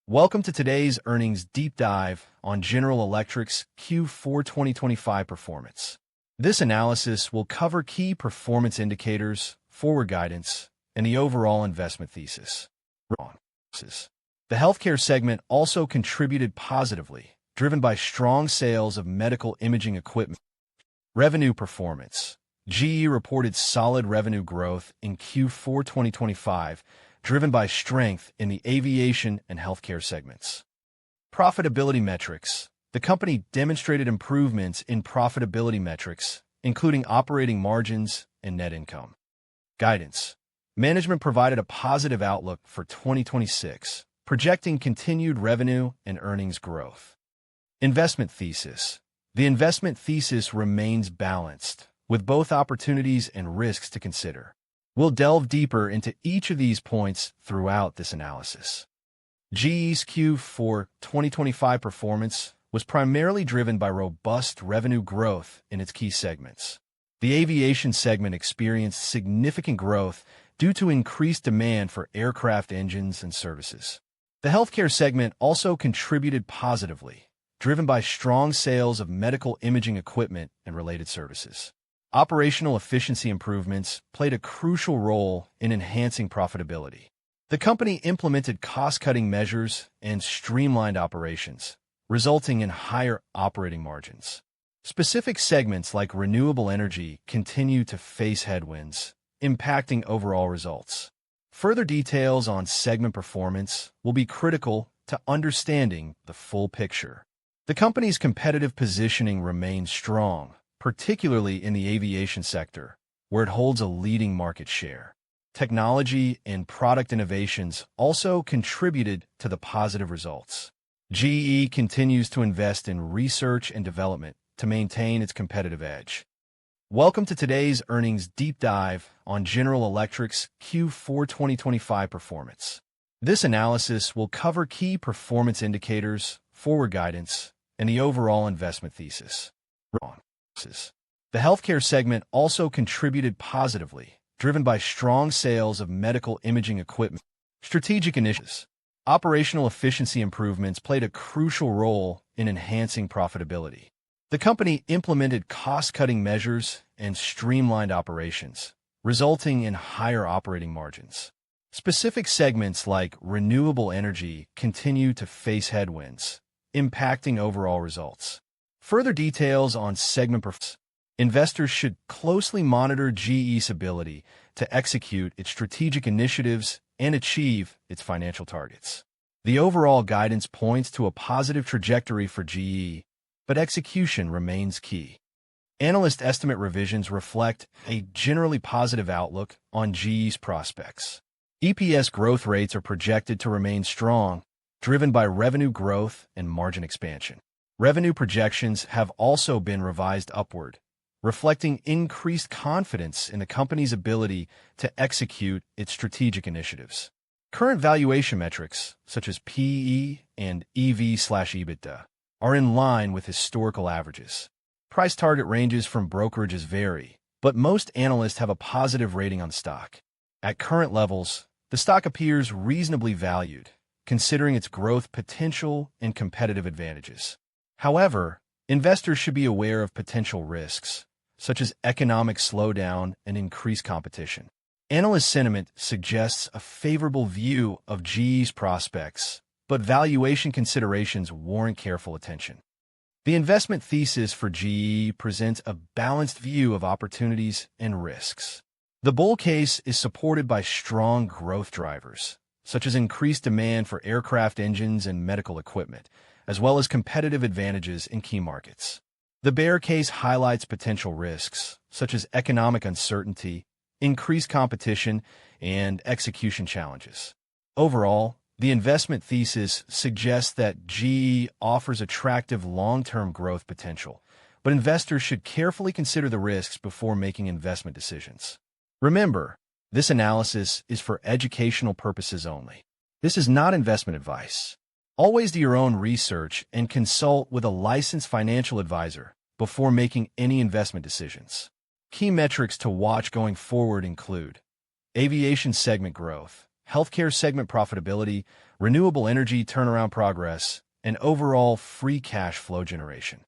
Welcome to today's earnings deep dive on General Electric's Q4 2025 performance. This analysis will cover key performance indicators, forward guidance, and the overall investment thesis. The healthcare segment also contributed positively, driven by strong sales of medical imaging equipment. Revenue performance. GE reported solid revenue growth in Q4 2025, driven by strength in the aviation and healthcare segments. Profitability metrics. The company demonstrated improvements in profitability metrics, including operating margins and net income. Guidance. Management provided a positive outlook for 2026, projecting continued revenue and earnings growth. Investment thesis. The investment thesis remains balanced, with both opportunities and risks to consider. We'll delve deeper into each of these points throughout this analysis. GE's Q4 2025 performance was primarily driven by robust revenue growth in its key segments. The aviation segment experienced significant growth due to increased demand for aircraft engines and services. The healthcare segment also contributed positively, driven by strong sales of medical imaging equipment and related services. Operational efficiency improvements played a crucial role in enhancing profitability. The company implemented cost-cutting measures and streamlined operations, resulting in higher operating margins. Specific segments like renewable energy continue to face headwinds, impacting overall results. Further details on segment performance will be critical to understanding the full picture. The company's competitive positioning remains strong, particularly in the aviation sector, where it holds a leading market share. Technology and product innovations also contributed to the positive results. GE continues to invest in research and development to maintain its competitive edge. Welcome to today's earnings deep dive on General Electric's Q4 2025 performance. This analysis will cover key performance indicators, forward guidance, and the overall investment thesis. The healthcare segment also contributed positively, driven by strong sales of medical imaging equipment. Strategic initiatives. Operational efficiency improvements played a crucial role in enhancing profitability. The company implemented cost-cutting measures and streamlined operations, resulting in higher operating margins. Specific segments like renewable energy continue to face headwinds, impacting overall results. Further details on segment performance. Investors should closely monitor GE's ability to execute its strategic initiatives and achieve its financial targets. The overall guidance points to a positive trajectory for GE, but execution remains key. Analyst estimate revisions reflect a generally positive outlook on GE's prospects. EPS growth rates are projected to remain strong, driven by revenue growth and margin expansion. Revenue projections have also been revised upward, reflecting increased confidence in the company's ability to execute its strategic initiatives. Current valuation metrics, such as PE and EV/EBITDA, are in line with historical averages. Price target ranges from brokerages vary, but most analysts have a positive rating on the stock. At current levels, the stock appears reasonably valued, considering its growth potential and competitive advantages. However, investors should be aware of potential risks, such as economic slowdown and increased competition. Analyst sentiment suggests a favorable view of GE's prospects, but valuation considerations warrant careful attention. The investment thesis for GE presents a balanced view of opportunities and risks. The bull case is supported by strong growth drivers, such as increased demand for aircraft engines and medical equipment, as well as competitive advantages in key markets. The bear case highlights potential risks, such as economic uncertainty, increased competition, and execution challenges. Overall, the investment thesis suggests that GE offers attractive long-term growth potential, but investors should carefully consider the risks before making investment decisions. Remember, this analysis is for educational purposes only. This is not investment advice. Always do your own research and consult with a licensed financial advisor before making any investment decisions. Key metrics to watch going forward include aviation segment growth. healthcare segment profitability, renewable energy turnaround progress, and overall free cash flow generation.